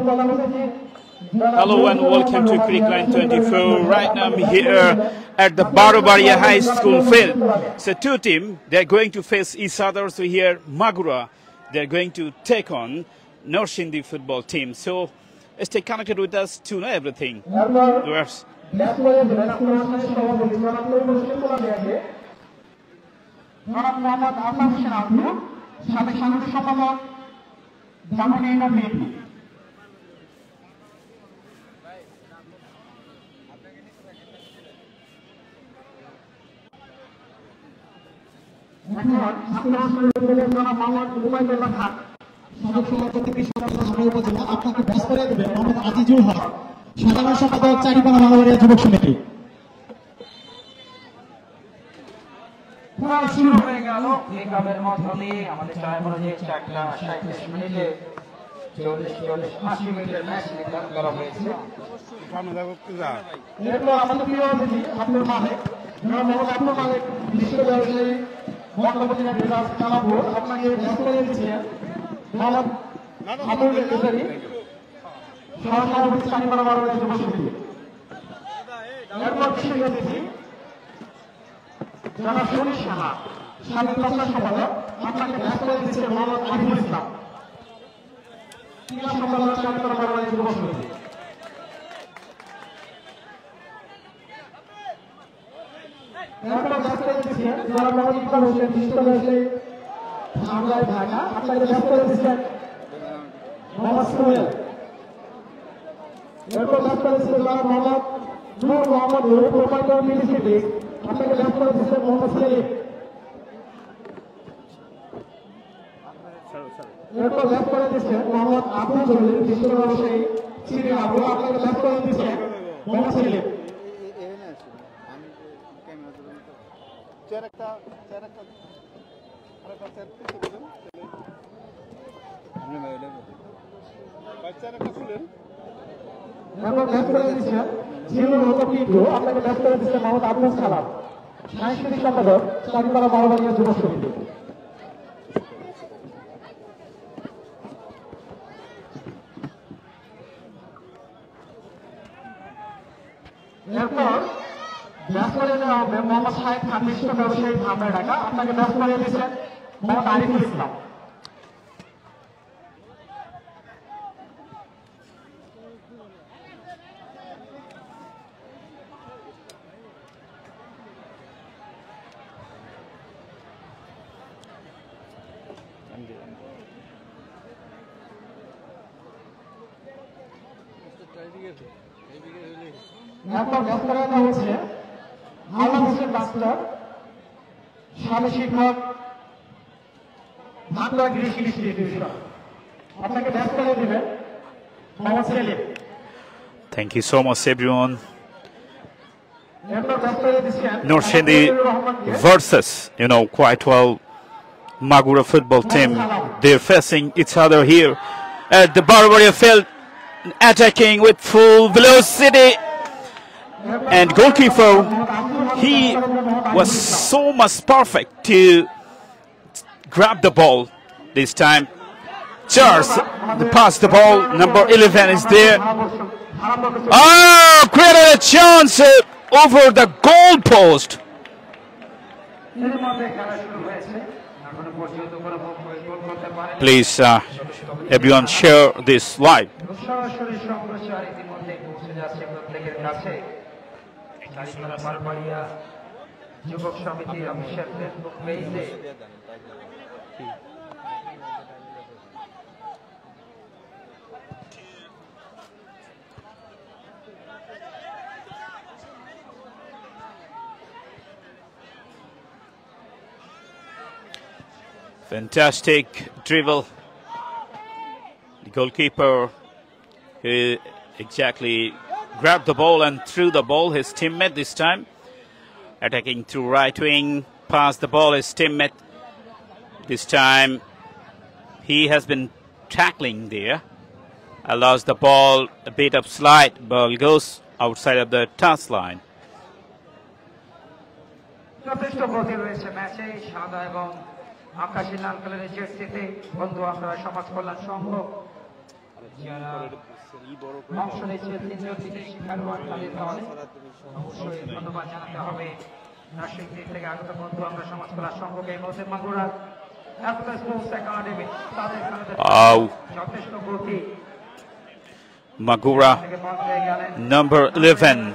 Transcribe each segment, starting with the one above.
Hello and welcome to Creekline 24. Right now I'm here at the Barobaria High School field. So two teams, they're going to face each other. So here Magura, they're going to take on Norshindi football team. So stay connected with us to know everything. Viewers. আপনাকে ব্যাস করে দেবে মোহাম্মদ আজিজুল হক, সাধারণ সম্পাদক চারিপাড়া বাংলাবাড়িয়া যুবক সমিতি। শুরু হয়ে গেল এই কাপের মাধ্যমে আমাদের টাইম অনুযায়ী 4:37 মিনিটে 40-80 মিনিটের ম্যাচ নির্ধারণ করা হয়েছে। এরপর আমাদের প্রিয় অতিথি আব্দুল মালিক, আব্দুল মালিক বিশ্ব ব্যবসায়ী বঙ্গবন্ধু বিরাজ কালাপুর আপনাকে ব্যস্ত করে দিচ্ছেন মোহাম্মদ আবুল রেজারি, সহসভাপতি চারিপাড়া বাংলাবাড়িয়া যুব সমিতি। এরপর বিশেষ অতিথি যারা শরীর সাহা, স্বাধীন প্রচার সম্পাদক আপনাকে ব্যস্ত করে দিচ্ছেন মোহাম্মদ আরিফুল ইসলাম, ক্রীড়া সম্পাদক চারিপাড়া বাংলাবাড়িয়া যুব সমিতি। এরপর ব্যস্ত করে দিচ্ছেন যারা মোহাম্মদ ইকবাল হোসেন, বিশ্ব ব্যবসায়ী ঢাকায় ঢাকা আপনাকে ব্যস্ত করে দিচ্ছেন মোহাম্মদ সোহেল। এরপর ব্যস্ত করে দিচ্ছেন যারা মোহাম্মদ নূর মোহাম্মদ প্রোপাইটার মিউনিসিপালিটি আপনাকে ব্যস্ত করে দিচ্ছেন মোহাম্মদ সেলিম। এরপর ব্যস্ত করে দিচ্ছেন মোহাম্মদ আব্দুল জলিল, বিশ্ব ব্যবসায়ী চিনি আবু আপনাকে ব্যস্ত করে দিচ্ছেন মোহাম্মদ সেলিম। আপনাকে ব্যস্ত করে দিচ্ছেন মোহাম্মদ আব্দুল সালাম, সাংস্কৃতিক সম্পাদক চারিপাড়া বাংলাবাড়িয়া যুব সমিতি। এরপর ব্যস্ত করে দেওয়া হবে মোহাম্মদ শাহেদ খান, বিশ্ব ব্যবসায়ী ঢাকায় ঢাকা আপনাকে ব্যস্ত করে দিচ্ছেন মোহাম্মদ আরিফুল ইসলাম। এরপর ব্যস্ত করে দেওয়া হচ্ছে আলম হোসেন ডাক্তার, সাবেক শিক্ষক ঢাকা কৃষি ইনস্টিটিউশন আপনাকে ব্যস্ত করে দেবেন Mohammad Selim. Thank you so much everyone. এরপর ব্যস্ত করে দিচ্ছেন Norshindi versus, quite well Magura football team. They're facing each other here at the Barobaria field, attacking with full velocity. And goalkeeper, he was so much perfect to grab the ball this time. Charles, pass the ball, number 11 is there. Oh, created a chance over the goal post. Please, everyone share this live. যুবক সমিতির official Facebook পেজে Fantastic dribble. The goalkeeper exactly grabbed the ball and threw the ball. His teammate this time attacking through right wing, passed the ball his teammate. This time he has been tackling there. Allows the ball a bit of slide. Ball goes outside of the touchline. যথেষ্ট গতি রয়েছে ম্যাচে। সাদা এবং আকাশী লাল কালারের জার্সিতে বন্ধু আমরা সমাজ কল্যাণ সংঘ যারা অংশ নিচ্ছে তিনজন বিদেশি খেলোয়াড় তাদের দলে অবশ্যই ধন্যবাদ জানাতে হবে রাজশাহী থেকে আগত বন্ধু আমরা সমাজ কল্যাণ সংঘকে এই মুহূর্তে মাগুরা স্পোর্টস একাডেমি তাদের যথেষ্ট গতি Magura, number 11.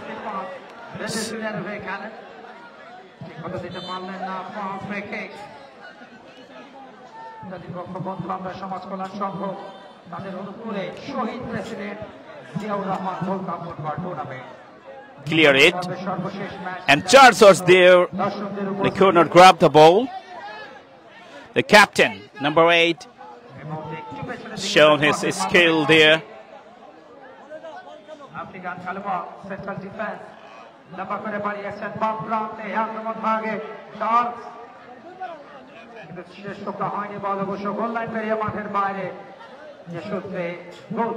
আমরা সমাজ কল্যাণ সংঘ তাদের অনুকূলে শহীদ president Ziaur Rahman gold cup football tournament Clear it. And Charles was there. The corner grabbed the ball. The captain, number 8, shown his skill there. African Kalama, central defense. Number করে বাড়িয়েছেন বাম প্রান্তে আক্রমণ ভাগে চার্লস কিন্তু শেষ রক্ষা হয়নি বল অবশ্য গোল লাইন পেরিয়ে মাঠের বাইরে যে সূত্রে গোল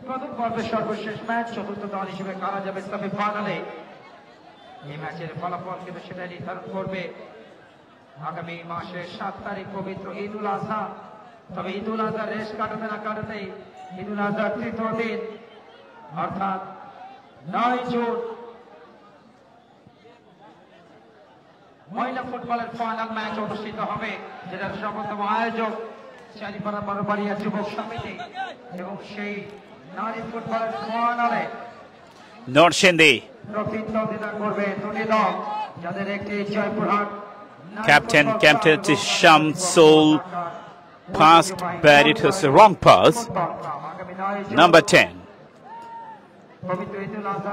প্রথম পর্বের সর্বশেষ ম্যাচ চতুর্থ দল হিসেবে কারা যাবে সেমিফাইনালে এই ম্যাচের ফলাফল কিন্তু সেটা নির্ধারণ করবে আগামী মাসের 7 তারিখ পবিত্র ঈদুল আজহা তবে ঈদুল আজহা রেশ কাটাতে না কাটাতেই ঈদুল আজহার তৃতীয় দিন অর্থাৎ 9 জুন মহিলা ফুটবলের ফাইনাল ম্যাচ অনুষ্ঠিত হবে যেটার সর্বোত্তম আয়োজক চারিপাড়া বারোবাড়িয়া যুবক সমিতি এবং সেই নারী ফুটবলের ফাইনালে Norshindi, প্রতিদ্বন্দ্বিতা করবে দুটি দল যাদের একটি Joypurhat captain Shamsul passed, but it was a wrong pass. Number 10.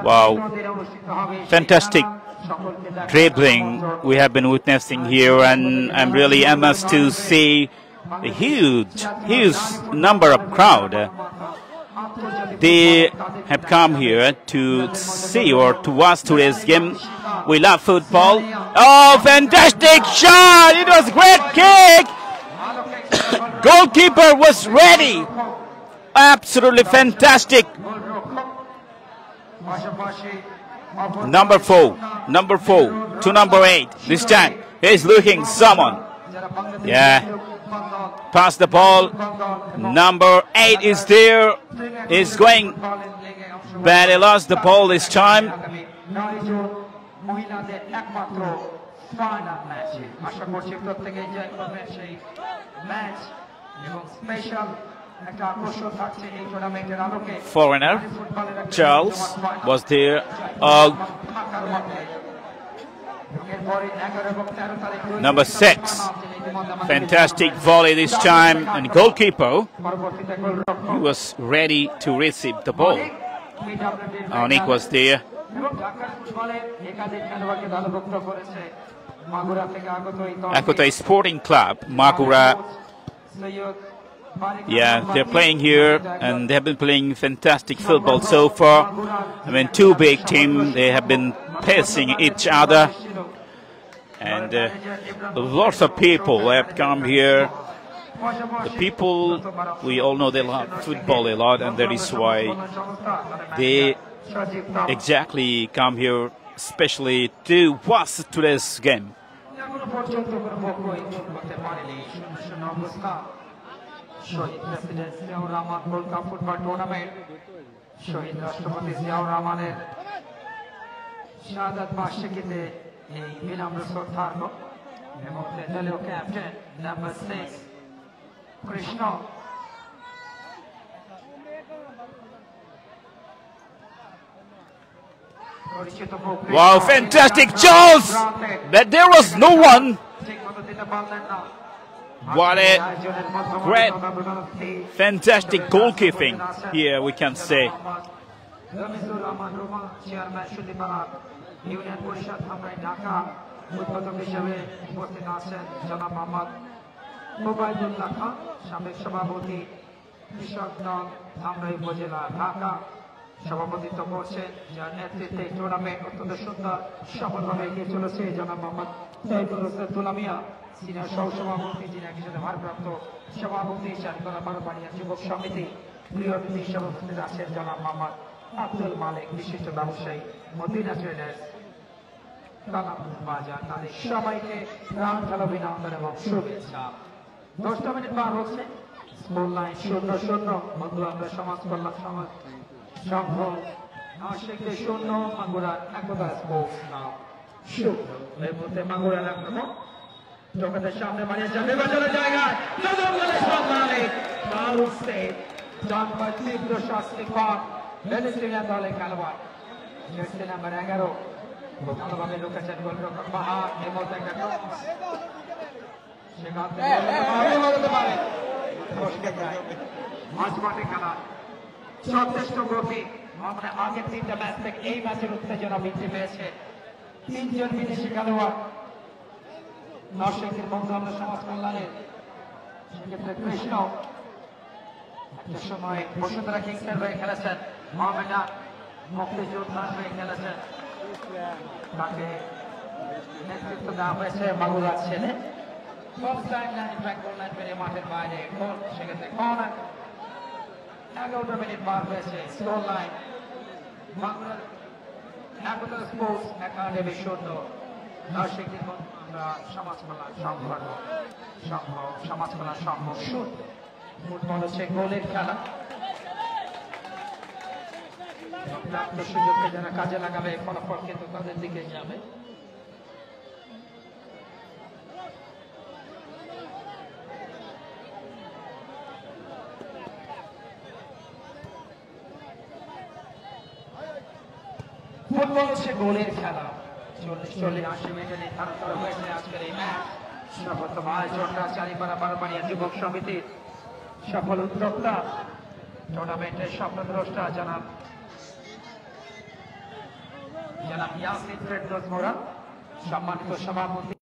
Wow, fantastic dribbling we have been witnessing here, and I'm really amazed to see a huge number of crowd. They have come here to see or to watch today's game. We love football. Oh, fantastic shot! It was a great kick. Goalkeeper was ready. Absolutely fantastic. Number 4 to number 8. This time he's looking someone. Yeah. Pass the ball. Number 8 is there. He's going, but he lost the ball this time. Foreigner Charles was there. Number 6, fantastic volley this time, and goalkeeper, he was ready to receive the ball. Anik was there. Ekota Sporting Club, Magura. Yeah, they're playing here, and they have been playing fantastic football so far. I mean, two big teams, they have been passing each other, and lots of people have come here. The people, we all know they love football a lot, and that is why they exactly come here, especially to watch today's game. শহীদ president Ziaur Rahman gold cup football tournament শহীদ রাষ্ট্রপতি জিয়াউর রহমানের শাহাদাত বার্ষিকীতে এই বিনম্র শ্রদ্ধার্ঘ এবং দলীয় captain number 6 Krishna Wow, fantastic Charles! But there was no one. What a great, fantastic goalkeeping here, we can say. সভাপতিত্ব করছেন যার নেতৃত্বে টুর্নামেন্ট অত্যন্ত সুন্দর সফলভাবে এগিয়ে চলেছে জনাব মোহাম্মদ সাইফুল হোসেন তুলামিয়া সিনিয়র সহসভাপতি যিনি একই সাথে ভারপ্রাপ্ত সভাপতি চারিপাড়া বারোবাড়িয়া যুবক সমিতি প্রিয় অতিথি সভাপতি আছেন জনাব মোহাম্মদ আব্দুল মালিক বিশিষ্ট ব্যবসায়ী মদিনা ট্রেডার্স বাজার তাদের সবাইকে প্রাণ ঢালা অভিনন্দন এবং শুভেচ্ছা 10টা মিনিট পার হচ্ছে স্কুল লাইন 0-0 বন্ধু আমরা সমাজ কল্যাণ সমাজ সংঘ আশিকে 0 মাগুরা একতা স্পোর্টস নাম এই মুহূর্তে মাগুরার আক্রমণ জগতের সামনে মারিয়ে যাবে বাজারের জায়গায় নজর বলে সম্মানে মারুসে জানবা তীব্র শাস্তি পান ভেনেজুয়েলা দলের খেলোয়াড় জার্সি নাম্বার 11 ভালোভাবে লুকেছেন গোলরক্ষক বাহার এই মুহূর্তে একটা ক্রস সেখান থেকে বলতে পারে মাঝ মাঠে খেলা যথেষ্ট গতি আমরা আগের 3টা ম্যাচ থেকে এই ম্যাচের উত্তেজনা বৃদ্ধি পেয়েছে 3 জন বিদেশি খেলোয়াড় নরসিংদীর বন্ধু আমরা সমাজ কল্যাণের সেক্ষেত্রে কৃষ্ণ একটা সময় বসুন্ধরা কিংসের হয়ে খেলেছেন মহামেডা মুক্তিযোদ্ধার হয়ে খেলেছেন তাকে নেতৃত্ব দেওয়া হয়েছে মাগুরার ছেলে first time line back goal line পেরিয়ে মাঠের বাইরে গোল সেক্ষেত্রে কর্নার 11 মিনিট পার হয়েছে স্কোর লাইন মাগুরার একতা স্পোর্টস একাডেমি 0 নরসিংদীর আমরা সমাজ কল্যাণ সমাজ কল্যাণ সংঘ 0 ফুটবল হচ্ছে গোলের খেলা প্রাপ্ত সুযোগকে যারা কাজে লাগাবে ফলাফল কিন্তু তাদের দিকে যাবে ফুটবল হচ্ছে গোলের খেলা 40-80 মিনিটে নির্ধারণ করা হয়েছে আজকের এই ম্যাচ সর্বোত্তম আয়োজনটা চারিপাড়া বারবাড়িয়া যুবক সমিতির সফল উদ্যোক্তা টুর্নামেন্টের স্বপ্নদ্রষ্টা জনাব ইয়াসিন ফেরদৌস মোরা সম্মানিত সভাপতি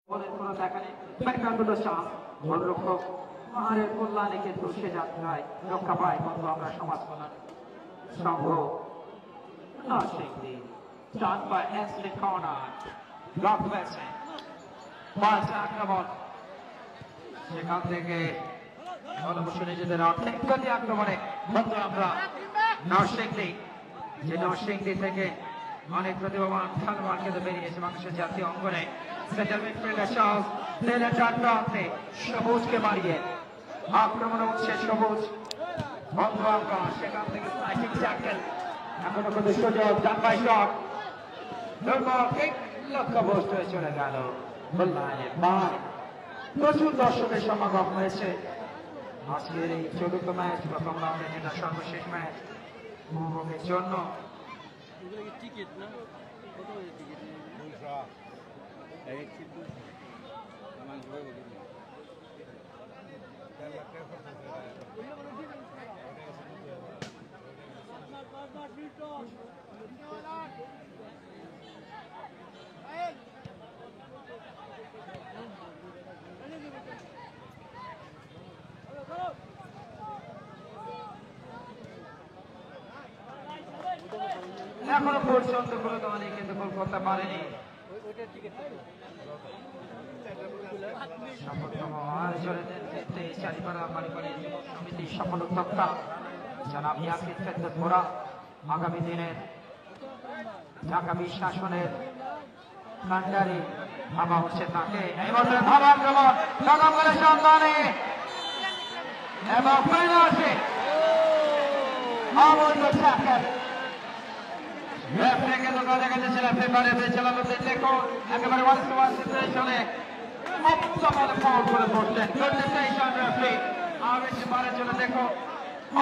বলের কোনো দেখা নেই ব্যাকগ্রাউন্ড চান্স গোলরক্ষক পাহাড়ের কল্যাণে কিন্তু সে যাত্রায় রক্ষা পায় বন্ধু আমরা সমাজ কল্যাণ সংঘ নরসিংদী চান পায় এসলি কর্নার ব্লক হয়েছে পাল্টা আক্রমণ সেখান থেকে অবশ্য নিজেদের অর্ধেক গতি আক্রমণে বন্ধু আমরা নরসিংদী যে নরসিংদী থেকে অনেক প্রতিভাবান খেলোয়াড় কিন্তু বেরিয়েছে বাংলাদেশের জাতীয় অঙ্গনে সেন্টার মিডফিল্ডার চার্লস প্লেনের ডান প্রান্তে সবুজকে মারিয়ে আক্রমণ হচ্ছে সবুজ বন্ধ আমরা সেখান থেকে স্লাইডিং ট্যাকল এখনো কোনো সুযোগ ডান বাই শট দুর্বল কিক লক্ষ্যভ্রষ্ট হয়ে চলে গেল গোললাইনের বাইরে প্রচুর দর্শকের সমাগম হয়েছে আজকের এই ৪র্থ ম্যাচ প্রথম রাউন্ডে যেটা সর্বশেষ ম্যাচ উপভোগের জন্য টিকিট না কত টিকিট এক সিট আমার জয় বলি এখনো পর্যন্ত কোনো দলই কিন্তু গোল করতে পারেনি সমিতি সফল উদ্যোক্তা জনাব ইয়াসিন ফেরদৌস মোরা আগামী দিনের ঢাকা শাসনের ভান্ডারে ভাবা হচ্ছে তাকে এই বছর ভাবা আক্রমণ ঢাকা বলে সম্মানে এবং ফাইনালে অবৈধ ট্যাকল রেফারি কে দোকানে গেছে রেফারি বারে চালানো দেখো একেবারে 1-1 সিচুয়েশনে অপসমলে ফাউল করে বসলেন কন্টেস্টেশন রেফারি আরেকবারের জন্য দেখো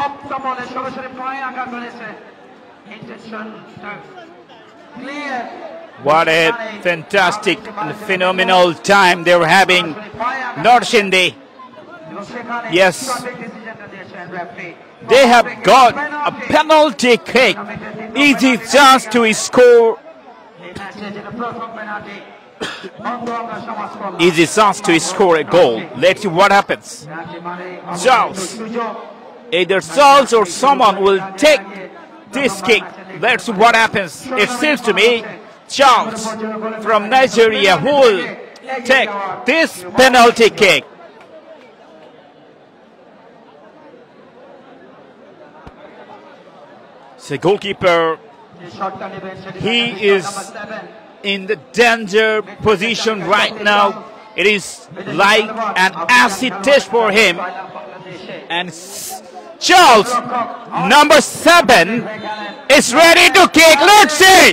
অপসমলে সরাসরি পায়ে আঘাত করেছে intention clear What a fantastic and phenomenal time they were having. Norshindi. Yes. They have got a penalty kick. Easy chance to score. Easy chance to score a goal. Let's see what happens. Charles. Either Charles or someone will take this kick. Let's see what happens. It seems to me Charles from Nigeria who will take this penalty kick. The goalkeeper, he is in the danger position right now. It is like an acid test for him. And Charles, number 7, is ready to kick. Let's see.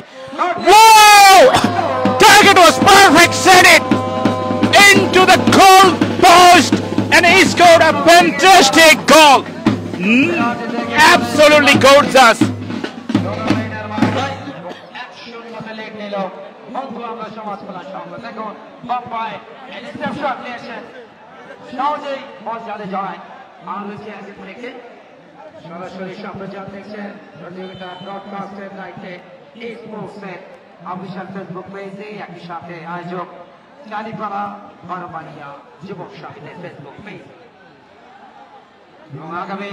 Wow! Target was perfect. Set it into the goal post, and he scored a fantastic goal. Absolutely gorgeous. সরাসরি সম্প্রচার দেখছেন প্রতিযোগিতা ব্রডকাস্টের দায়িত্বে official Facebook পেজে একই সাথে আয়োজক চালিপাড়া বারোবাড়িয়া যুবক সমিতির ফেসবুক পেজ এবং আগামী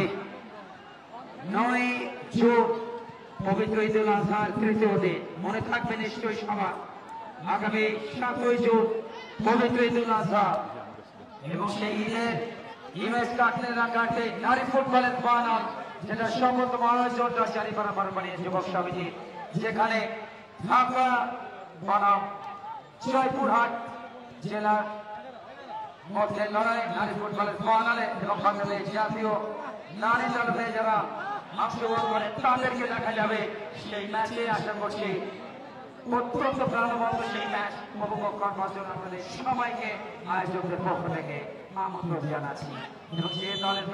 9 জুন পবিত্র ঈদুল আজহার তৃতীয় দিন মনে থাকবে নিশ্চয়ই সবার আগামী 7 জুন পবিত্র ঈদুল আজহা এবং সেই ঈদের ইমেজ কাটলে না কাটলে নারী ফুটবলের ফাইনাল যেটা সর্বোত্তম আয়োজনটা চালিপাড়া বারোবাড়িয়া যুবক সমিতি যেখানে ঢাকা বনাম জয়পুরহাট জেলার মধ্যে লড়াই নারী ফুটবলের ফাইনালে এবং বাংলাদেশ জাতীয় নারী দল হয়ে যারা অংশগ্রহণ করে তাদেরকে দেখা যাবে সেই ম্যাচে আশা করছি অত্যন্ত প্রাণবন্ত সেই ম্যাচ উপভোগ করবার জন্য আপনাদের সবাইকে আয়োজকদের পক্ষ থেকে আমন্ত্রণ জানাচ্ছি এবং যে দলের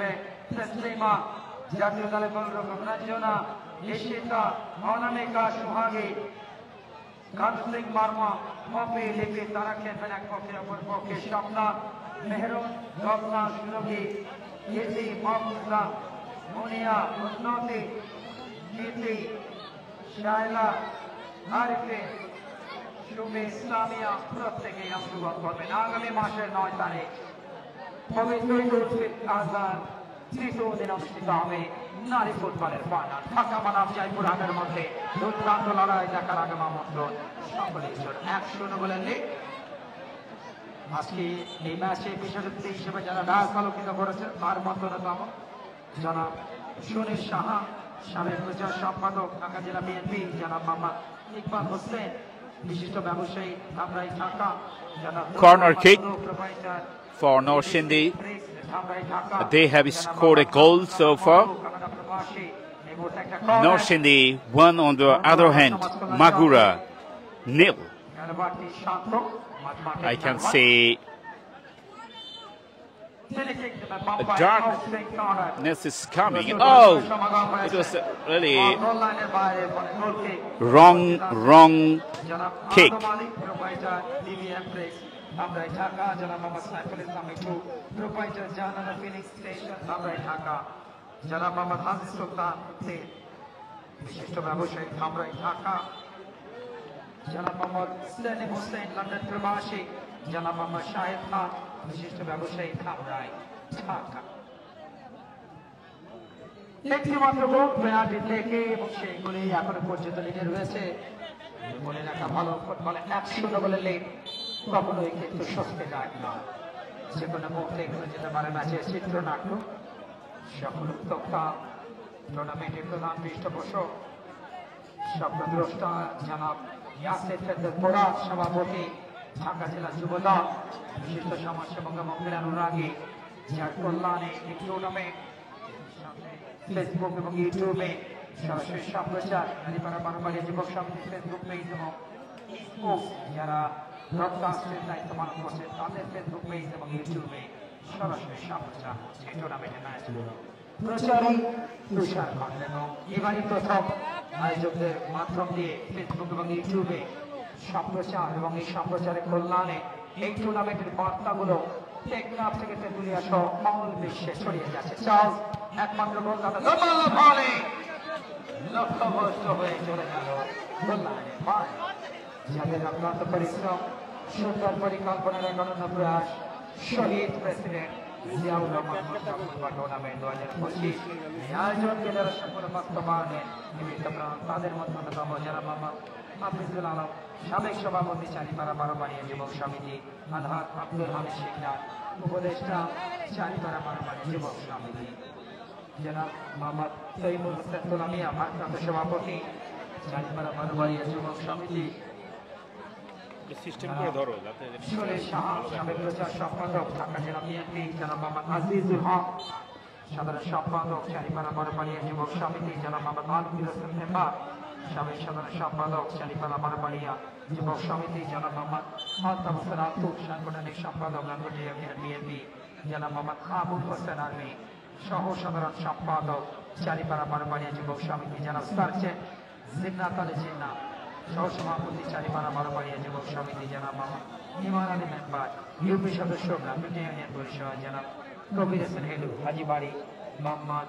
প্রেসিমা জাতীয় দলের গোলরক্ষক রঞ্জনা নিশ্চিতা অনামিকা সুহাগী কার্তিক মার্মা কপি লিপি তারা খেলবেন এক পক্ষে অপর পক্ষে স্বপ্না মেহরুন রত্না সুরভি ইতি মহমুদা মুনিয়া উন্নতি নীতি শায়লা আরিফে সুমি ইসলামিয়া প্রত্যেকেই অংশগ্রহণ করবেন আগামী মাসের 9 তারিখ পবিত্র ঈদুল আজহার তৃতীয় দিন অনুষ্ঠিত হবে নারী ফুটবলের ফাইনাল ঢাকা বনাম জয়পুরহাটের মধ্যে দুর্দান্ত লড়াই দেখার আগাম আমন্ত্রণ সকলের জন্য 1-0 গোলের লিড আজকে এই ম্যাচে বিশেষ অতিথি হিসেবে যারা ডাক আলোকিত করেছেন তার মধ্যে অন্যতম জনাব সুনীল সাহা সাবেক প্রচার সম্পাদক ঢাকা জেলা বিএনপি জনাব মোহাম্মদ ইকবাল হোসেন বিশিষ্ট ব্যবসায়ী ধামরাই ঢাকা জনাব Corner kick for Norshindi. They have scored a goal so far. Norshindi won on the other hand. Magura nil. I can see darkness is coming. Oh, it was a really wrong kick. Dhamrai Dhaka জনাব Mohammad Saiful Islam Mithu proprietor Jahanara filling station Dhamrai Dhaka জনাব মোহাম্মদ হাজিজ সুলতান বিশিষ্ট ব্যবসায়ী ধামরাই ঢাকা জনাব Mohammad Selim Hossain London প্রবাসী জনাব মোহাম্মদ শাহেদ খান বিশিষ্ট ব্যবসায়ী ধামরাই ঢাকা একটি মাত্র গোল পেনাল্টি থেকে এবং সেইগুলি এখনো পর্যন্ত লিডে রয়েছে বলে রাখা ভালো ফুটবলে 1-0 গোলের লিড কখনোই কিন্তু স্বস্তি যায় না যে কোনো মুহূর্তে এগুলো যেতে পারে ম্যাচের চিত্রনাট্য সকল উদ্যোক্তা টুর্নামেন্টের প্রধান পৃষ্ঠপোষক স্বপ্নদ্রষ্টা জনাব ইয়াসির ফেরদৌস পোড়াত সভাপতি ঢাকা জেলা যুবদল বিশিষ্ট সমাজসেবক এবং অনুরাগী যার কল্যাণে এই টুর্নামেন্ট ফেসবুক এবং ইউটিউবে সরাসরি সম্প্রচার নারীপাড়া বারোবাড়িয়া যুবক সমিতি ফেসবুক পেজ এবং যারা ব্রডকাস্টের দায়িত্ব পালন করছেন তাদের ফেসবুক পেজ এবং ইউটিউবে সরাসরি সম্প্রচার হচ্ছে টুর্নামেন্টের ম্যাচগুলো। প্রচারী তুষার খন্ড এবং এবারই প্রথম আয়োজকদের মাধ্যম দিয়ে ফেসবুক এবং ইউটিউবে সম্প্রচার এবং এই সম্প্রচারের কল্যাণে এই টুর্নামেন্টের বার্তাগুলো টেকনাফ থেকে তেঁতুলিয়া সহ অল বিশ্বে ছড়িয়ে যাচ্ছে। চার্লস একমাত্র গোলদাতা লক্ষ্যভ্রষ্ট হয়ে চলে গেল কল্যাণের পায়। যাদের অক্লান্ত পরিশ্রম, সুন্দর পরিকল্পনার অনন্য প্রয়াস, শহীদ প্রেসিডেন্ট জিয়াউর রহমান টুর্নামেন্ট 2025 আয়োজনকে যারা সফল বাস্তবায়নে নিমিত্ত প্রাণ, তাদের মধ্যে অন্যতম যারা মোহাম্মদ হাফিজুল আলম, সাবেক সভাপতি চারিপাড়া বারোবাড়িয়া যুবক সমিতি, আলহাজ আব্দুল হামিদ শিকদার, উপদেষ্টা চারিপাড়া বারোবাড়িয়া যুবক সমিতি, জনাব মোহাম্মদ তৈমুর হোসেন তোলামিয়া, ভারপ্রাপ্ত সভাপতি চারিপাড়া বারোবাড়িয়া যুবক সমিতি, সাবেক প্রচার সম্পাদক ঢাকা জেলা বিএনপি জনাব মোহাম্মদ আজিজুল হক, সাধারণ সম্পাদক চারিপাড়া বারোবাড়িয়া যুবক সমিতি জনাব মোহাম্মদ আলমগীর হোসেন মেম্বার, সাবেক সাধারণ সম্পাদক চারিপাড়া বারোবাড়িয়া যুবক সমিতি জনাব মোহাম্মদ আলতাফ হোসেন আতুক, সাংগঠনিক সম্পাদক রাঙ্গুনিয়া বিএনপি জনাব মোহাম্মদ আবুল হোসেন আর্মি, সহ সাধারণ সম্পাদক চারিপাড়া বারোবাড়িয়া যুবক সমিতি জনাব সার্জেন্ট জিন্নাত আলী জিন্না, সহ সভাপতি চারিপাড়া বারোবাড়িয়া যুবক সমিতি জনাব মোহাম্মদ ইমান আলী মেম্বার, ইউপি সদস্য গ্রামীণ ইউনিয়ন পরিষদ জনাব কবির হোসেন হেলু, হাজিবাড়ি মোহাম্মদ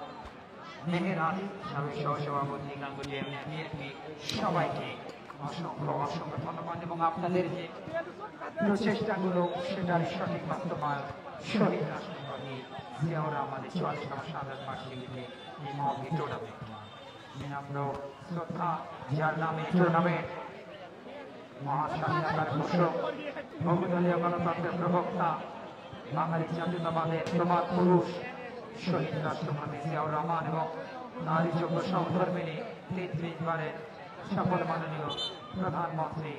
মেহের আলী, সাবেক সহ সভাপতি গাঙ্গুলিয়া ইউনিয়ন বিএনপি। সবাইকে অসংখ্য অসংখ্য ধন্যবাদ এবং আপনাদের যে প্রচেষ্টাগুলো সেটার সঠিক বাস্তবায়ন শহীদ রাষ্ট্রপতি জিয়াউর রহমানের 44তম শাহাদাত বার্ষিকীতে এই মহৎ টুর্নামেন্ট বিনম্র শ্রদ্ধা, যার নামে টুর্নামেন্ট মহান স্বাধীনতার ঘোষক, বহুদলীয় গণতন্ত্রের প্রবক্তা, বাঙালি জাতীয়তাবাদের প্রবাদ পুরুষ শহীদ রাষ্ট্রপতি জিয়াউর রহমান এবং নারী যোগ্য সহধর্মিনী 33 বারের সফল মাননীয় প্রধানমন্ত্রী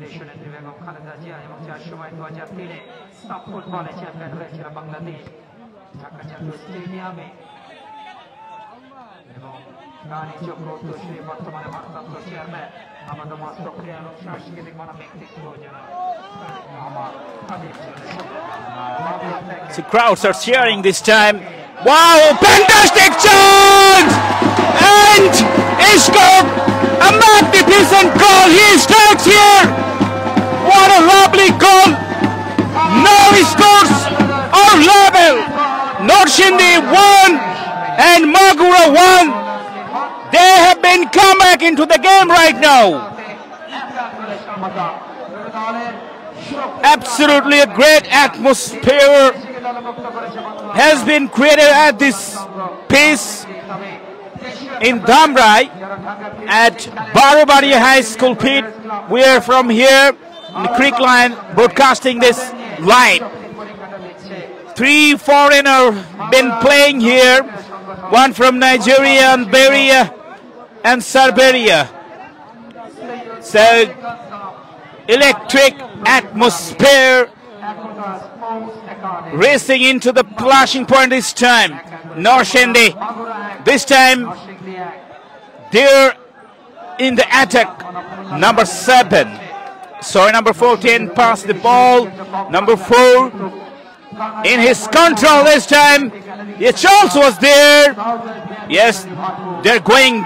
দেশনেত্রী বেগম খালেদা জিয়া এবং যার সময় 2003-এ সাফ ফুটবলে চ্যাম্পিয়ন হয়েছিল বাংলাদেশ ঢাকা জাতীয় স্টেডিয়ামে, এবং নারী যোগ্য উত্তরসূরি বর্তমানে ভারপ্রাপ্ত চেয়ারম্যান আমাদের মস্তক ক্রিয়া এবং সাংস্কৃতিক মানব ব্যক্তিত্ব যেন আমার The crowds are cheering this time. Wow, fantastic chance! And he scored a magnificent goal. He starts here. What a lovely goal. Now he scores our level. Norshindi 1 and Magura 1. They have been come back into the game right now. Absolutely a great atmosphere has been created at this pitch in Dhamrai at Barobaria High School pit. We are from here in the Creek Line broadcasting this live. 3 foreigners been playing here, one from Nigeria, Algeria and Serbia. So electric atmosphere racing into the flashing point this time. Norshindi this time they're in the attack. Number 7, sorry, number 14 passed the ball. Number 4 in his control this time. Yeah, Charles was there. Yes, they're going,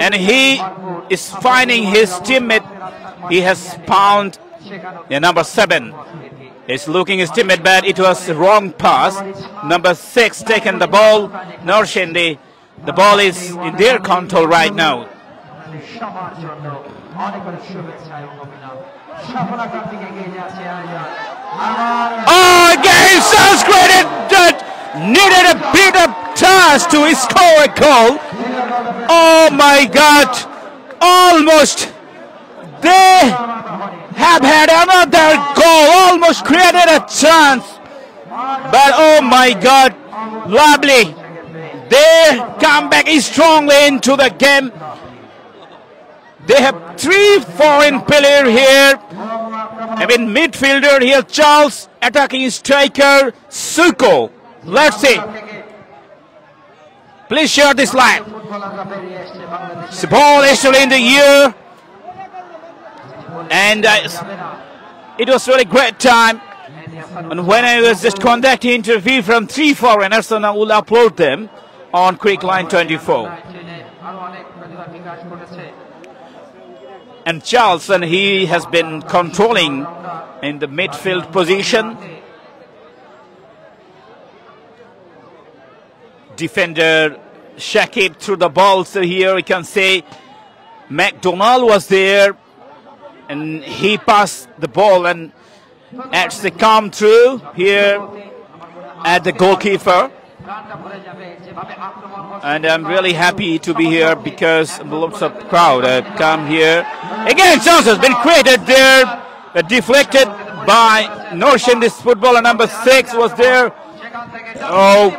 and he is finding his teammate. He has found number 7. He's looking his teammate, but it was the wrong pass. Number 6 taken the ball. Norshindi, the ball is in their control right now. Oh, again, South Credit that needed a bit of task to score a goal. Oh my God, almost. They have had another goal, almost created a chance. But oh my God, lovely. They come back strongly into the game. They have 3 foreign players here. I mean midfielder here, Charles, attacking striker, Suko. Let's see. Please share this live. The ball is still in the air. And It was really great time. And when I was just conducting interview from 3 foreigners, and I will upload them on Creek Line 24. And Charleston, he has been controlling in the midfield position. Defender Shakib threw the ball, so here we can say McDonald was there and he passed the ball, and as they come through here at the goalkeeper. And I'm really happy to be here because lots of crowd have come here. Again, chance has been created there, deflected by Norshin. This footballer number 6 was there. Oh,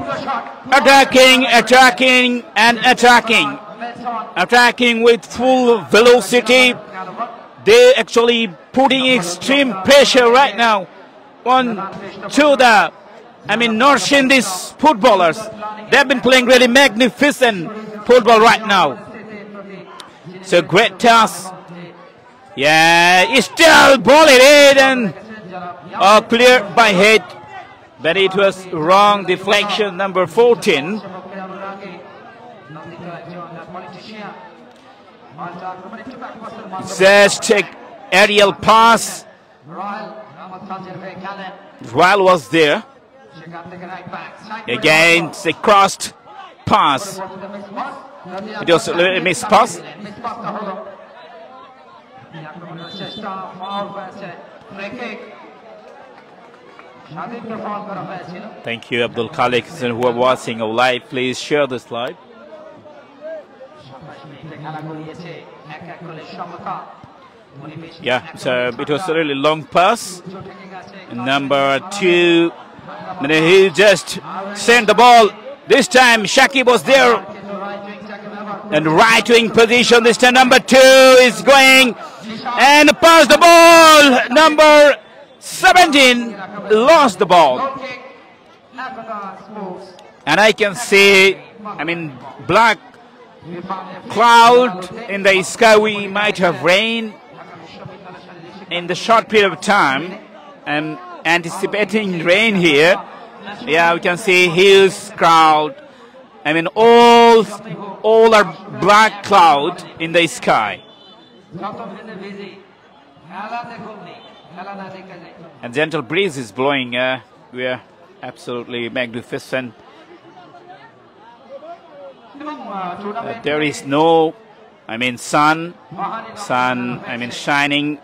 attacking with full velocity. They actually putting extreme pressure right now on to the, Norshin, these footballers. They've been playing really magnificent football right now. So great task. Yeah, it's still ball it in and cleared by head. But it was wrong deflection, number 14. Just take aerial pass. Royal was there. Again, it's a crossed pass. It was a missed pass. Thank you, Abdul Khalik, who are watching live. Please share this live. Yeah, so it was a really long pass. Number 2, he just sent the ball. This time Shakib was there. And right wing position. This time number 2 is going and pass the ball. Number 17 lost the ball. And I can see, black cloud in the sky. We might have rain in the short period of time. And anticipating rain here. Yeah, we can see huge crowd. All are black cloud in the sky. And gentle breeze is blowing. We are absolutely magnificent. There is no, sun, shining,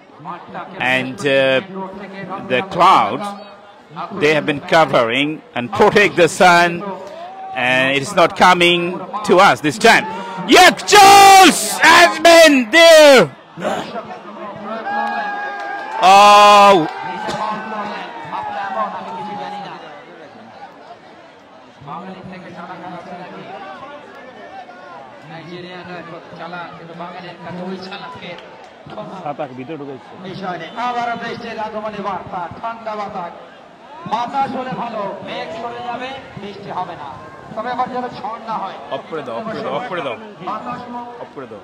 and the clouds, they have been covering and protect the sun, and it is not coming to us this time. Yak Jones has been there. Oh. আবার বৃষ্টির আগমনী বার্তা, ঠান্ডা বাতাস, বাতাস হলে ভালো, মেঘ সরে যাবে, বৃষ্টি হবে না, তবে আবার যেন ঝড় না হয়। অফ করে দাও, অফ করে দাও, অফ করে দাও।